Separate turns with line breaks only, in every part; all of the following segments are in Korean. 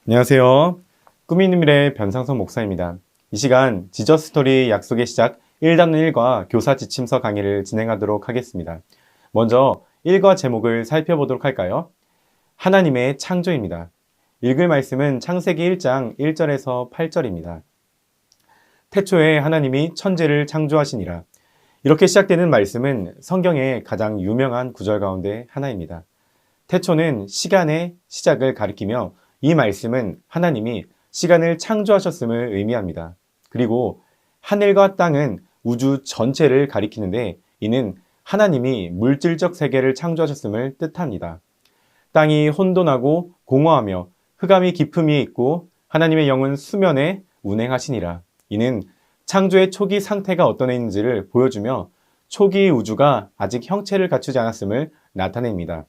안녕하세요. 꿈이 있는 미래 변상선 목사입니다. 이 시간 지저스토리 약속의 시작 1-1과 교사 지침서 강의를 진행하도록 하겠습니다. 먼저 1과 제목을 살펴보도록 할까요? 하나님의 창조입니다. 읽을 말씀은 창세기 1장 1절에서 8절입니다. 태초에 하나님이 천지를 창조하시니라. 이렇게 시작되는 말씀은 성경의 가장 유명한 구절 가운데 하나입니다. 태초는 시간의 시작을 가리키며 이 말씀은 하나님이 시간을 창조하셨음을 의미합니다. 그리고 하늘과 땅은 우주 전체를 가리키는데 이는 하나님이 물질적 세계를 창조하셨음을 뜻합니다. 땅이 혼돈하고 공허하며 흑암이 깊음 위에 있고 하나님의 영은 수면에 운행하시니라. 이는 창조의 초기 상태가 어떤 애인지를 보여주며 초기 우주가 아직 형체를 갖추지 않았음을 나타냅니다.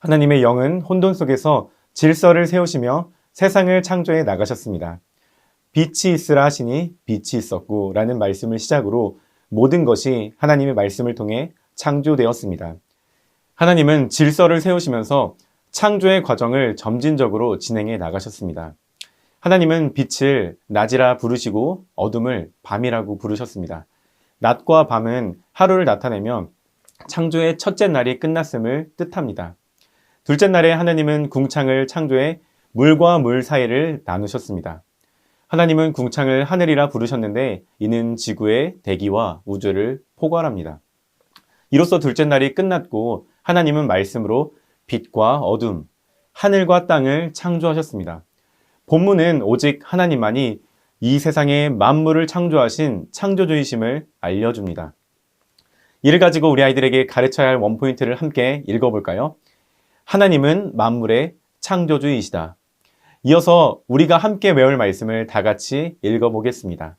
하나님의 영은 혼돈 속에서 질서를 세우시며 세상을 창조해 나가셨습니다. 빛이 있으라 하시니 빛이 있었고 라는 말씀을 시작으로 모든 것이 하나님의 말씀을 통해 창조되었습니다. 하나님은 질서를 세우시면서 창조의 과정을 점진적으로 진행해 나가셨습니다. 하나님은 빛을 낮이라 부르시고 어둠을 밤이라고 부르셨습니다. 낮과 밤은 하루를 나타내며 창조의 첫째 날이 끝났음을 뜻합니다. 둘째 날에 하나님은 궁창을 창조해 물과 물 사이를 나누셨습니다. 하나님은 궁창을 하늘이라 부르셨는데 이는 지구의 대기와 우주를 포괄합니다. 이로써 둘째 날이 끝났고 하나님은 말씀으로 빛과 어둠, 하늘과 땅을 창조하셨습니다. 본문은 오직 하나님만이 이 세상의 만물을 창조하신 창조주이심을 알려줍니다. 이를 가지고 우리 아이들에게 가르쳐야 할 원포인트를 함께 읽어볼까요? 하나님은 만물의 창조주이시다. 이어서 우리가 함께 외울 말씀을 다 같이 읽어보겠습니다.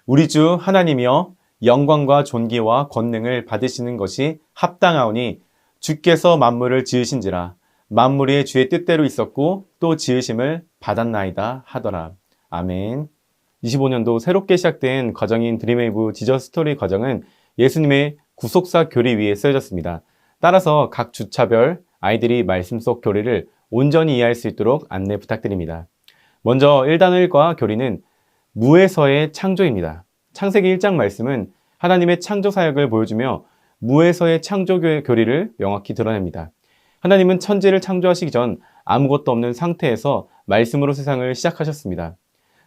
우리 주 하나님이여 영광과 존귀와 권능을 받으시는 것이 합당하오니 주께서 만물을 지으신지라 만물이 주의 뜻대로 있었고 또 지으심을 받았나이다 하더라. 아멘. 25년도 새롭게 시작된 과정인 드림웨이브 지저스토리 과정은 예수님의 구속사 교리 위에 쓰여졌습니다. 따라서 각 주차별 아이들이 말씀 속 교리를 온전히 이해할 수 있도록 안내 부탁드립니다. 먼저 1-1과 교리는 무에서의 창조입니다. 창세기 1장 말씀은 하나님의 창조 사역을 보여주며 무에서의 창조 교리를 명확히 드러냅니다. 하나님은 천지를 창조하시기 전 아무것도 없는 상태에서 말씀으로 세상을 시작하셨습니다.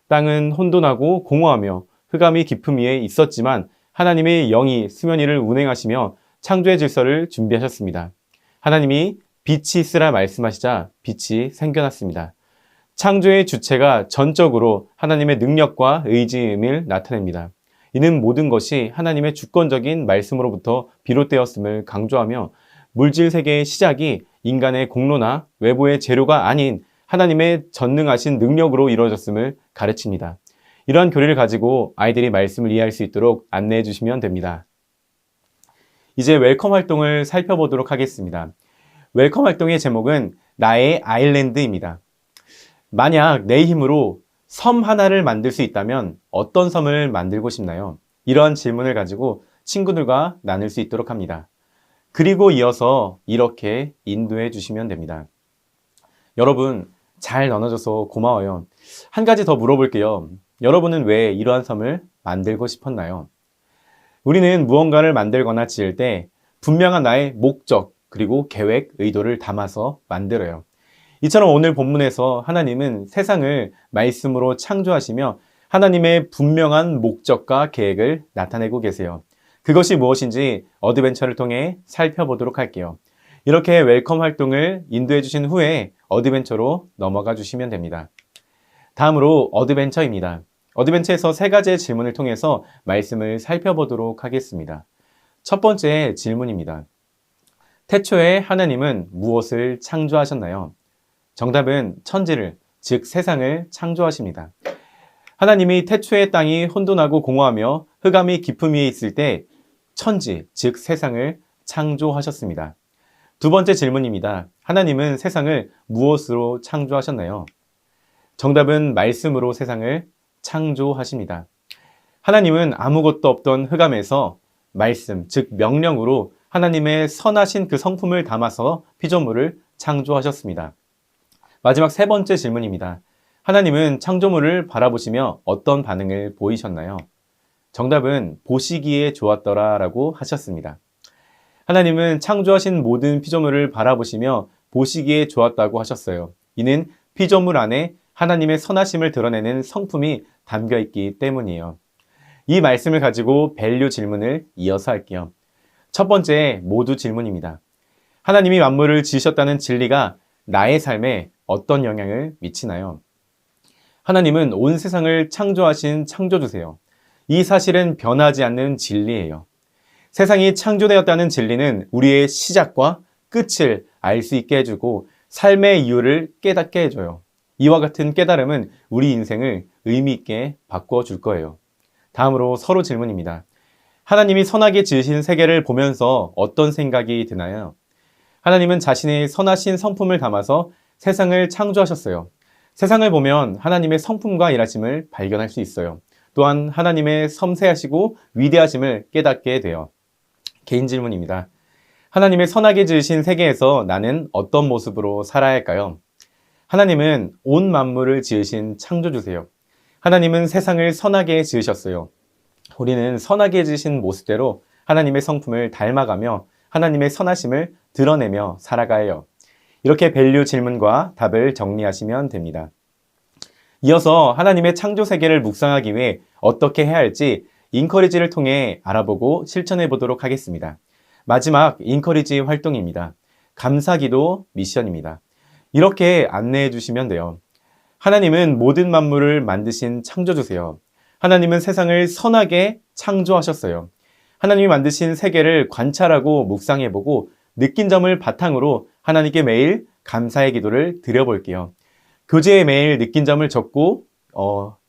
땅은 혼돈하고 공허하며 흑암이 깊음 위에 있었지만 하나님의 영이 수면 위를 운행하시며 창조의 질서를 준비하셨습니다. 하나님이 빛이 있으라 말씀하시자 빛이 생겨났습니다. 창조의 주체가 전적으로 하나님의 능력과 의지임을 나타냅니다. 이는 모든 것이 하나님의 주권적인 말씀으로부터 비롯되었음을 강조하며 물질 세계의 시작이 인간의 공로나 외부의 재료가 아닌 하나님의 전능하신 능력으로 이루어졌음을 가르칩니다. 이러한 교리를 가지고 아이들이 말씀을 이해할 수 있도록 안내해 주시면 됩니다. 이제 웰컴 활동을 살펴보도록 하겠습니다. 웰컴 활동의 제목은 나의 아일랜드입니다. 만약 내 힘으로 섬 하나를 만들 수 있다면 어떤 섬을 만들고 싶나요? 이러한 질문을 가지고 친구들과 나눌 수 있도록 합니다. 그리고 이어서 이렇게 인도해 주시면 됩니다. 여러분, 잘 나눠줘서 고마워요. 한 가지 더 물어볼게요. 여러분은 왜 이러한 섬을 만들고 싶었나요? 우리는 무언가를 만들거나 지을 때 분명한 나의 목적, 그리고 계획, 의도를 담아서 만들어요. 이처럼 오늘 본문에서 하나님은 세상을 말씀으로 창조하시며 하나님의 분명한 목적과 계획을 나타내고 계세요. 그것이 무엇인지 어드벤처를 통해 살펴보도록 할게요. 이렇게 웰컴 활동을 인도해 주신 후에 어드벤처로 넘어가 주시면 됩니다. 다음으로 어드벤처입니다. 어드벤처에서 세 가지의 질문을 통해서 말씀을 살펴보도록 하겠습니다. 첫 번째 질문입니다. 태초에 하나님은 무엇을 창조하셨나요? 정답은 천지를, 즉 세상을 창조하십니다. 하나님이 태초에 땅이 혼돈하고 공허하며 흑암이 깊음 위에 있을 때 천지, 즉 세상을 창조하셨습니다. 두 번째 질문입니다. 하나님은 세상을 무엇으로 창조하셨나요? 정답은 말씀으로 세상을 창조하십니다. 하나님은 아무것도 없던 흑암에서 말씀, 즉 명령으로 하나님의 선하신 그 성품을 담아서 피조물을 창조하셨습니다. 마지막 세 번째 질문입니다. 하나님은 창조물을 바라보시며 어떤 반응을 보이셨나요? 정답은 보시기에 좋았더라 라고 하셨습니다. 하나님은 창조하신 모든 피조물을 바라보시며 보시기에 좋았다고 하셨어요. 이는 피조물 안에 하나님의 선하심을 드러내는 성품이 담겨 있기 때문이에요. 이 말씀을 가지고 밸류 질문을 이어서 할게요. 첫 번째 모두 질문입니다. 하나님이 만물을 지으셨다는 진리가 나의 삶에 어떤 영향을 미치나요? 하나님은 온 세상을 창조하신 창조주세요. 이 사실은 변하지 않는 진리예요. 세상이 창조되었다는 진리는 우리의 시작과 끝을 알 수 있게 해주고 삶의 이유를 깨닫게 해줘요. 이와 같은 깨달음은 우리 인생을 의미 있게 바꿔줄 거예요. 다음으로 서로 질문입니다. 하나님이 선하게 지으신 세계를 보면서 어떤 생각이 드나요? 하나님은 자신의 선하신 성품을 담아서 세상을 창조하셨어요. 세상을 보면 하나님의 성품과 일하심을 발견할 수 있어요. 또한 하나님의 섬세하시고 위대하심을 깨닫게 돼요. 개인 질문입니다. 하나님의 선하게 지으신 세계에서 나는 어떤 모습으로 살아야 할까요? 하나님은 온 만물을 지으신 창조주세요. 하나님은 세상을 선하게 지으셨어요. 우리는 선하게 지으신 모습대로 하나님의 성품을 닮아가며 하나님의 선하심을 드러내며 살아가야 해요. 이렇게 밸류 질문과 답을 정리하시면 됩니다. 이어서 하나님의 창조 세계를 묵상하기 위해 어떻게 해야 할지 인커리지를 통해 알아보고 실천해 보도록 하겠습니다. 마지막 인커리지 활동입니다. 감사기도 미션입니다. 이렇게 안내해 주시면 돼요. 하나님은 모든 만물을 만드신 창조주세요. 하나님은 세상을 선하게 창조하셨어요. 하나님이 만드신 세계를 관찰하고 묵상해보고 느낀 점을 바탕으로 하나님께 매일 감사의 기도를 드려볼게요. 교재에 매일 느낀 점을 적고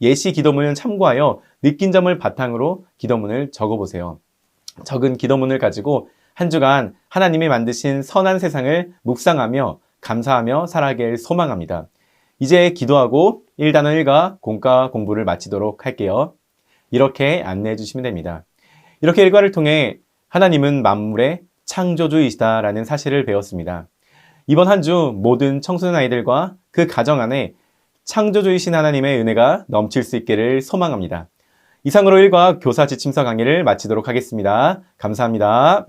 예시 기도문을 참고하여 느낀 점을 바탕으로 기도문을 적어보세요. 적은 기도문을 가지고 한 주간 하나님이 만드신 선한 세상을 묵상하며 감사하며 살아가길 소망합니다. 이제 기도하고 1단원 1과 공과 공부를 마치도록 할게요. 이렇게 안내해 주시면 됩니다. 이렇게 일과를 통해 하나님은 만물의 창조주이시다라는 사실을 배웠습니다. 이번 한 주 모든 청소년 아이들과 그 가정 안에 창조주이신 하나님의 은혜가 넘칠 수 있기를 소망합니다. 이상으로 1과 교사 지침서 강의를 마치도록 하겠습니다. 감사합니다.